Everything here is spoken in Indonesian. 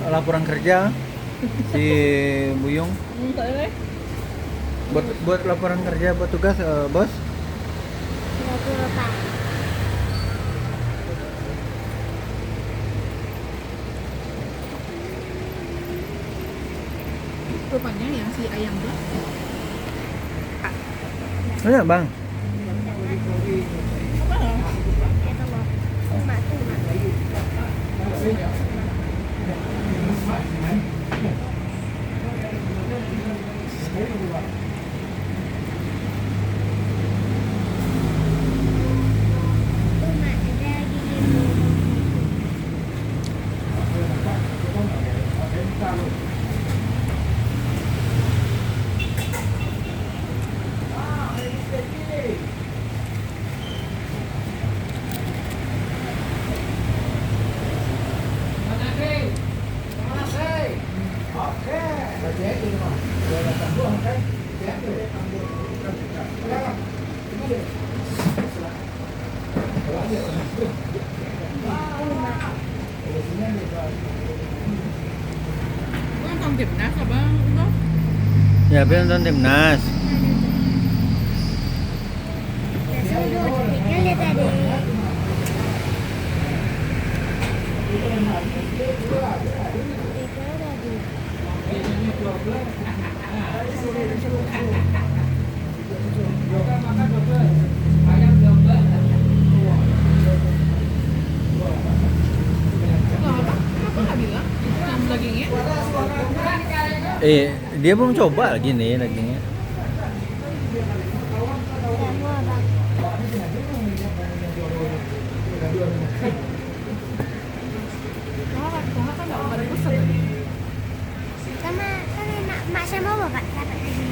Laporan kerja si Buyung. Buat laporan kerja buat tugas bos. 30 Pak. Rupanya yang si ayam tuh Banyak bang. Ya kalau Mak tuh Mak. Tuh Mak ada gigi. nonton timnas apa enggak? Ya, tapi nonton timnas. Biasa udah cantiknya lihat tadi. Loh, apa nggak bilang yang dagingnya? Dia belum coba lagi nih dagingnya. Udah mau Bang. Oh, kan nggak ada pesan tadi. Sama kan enak Mak sama Bapak dapat ini.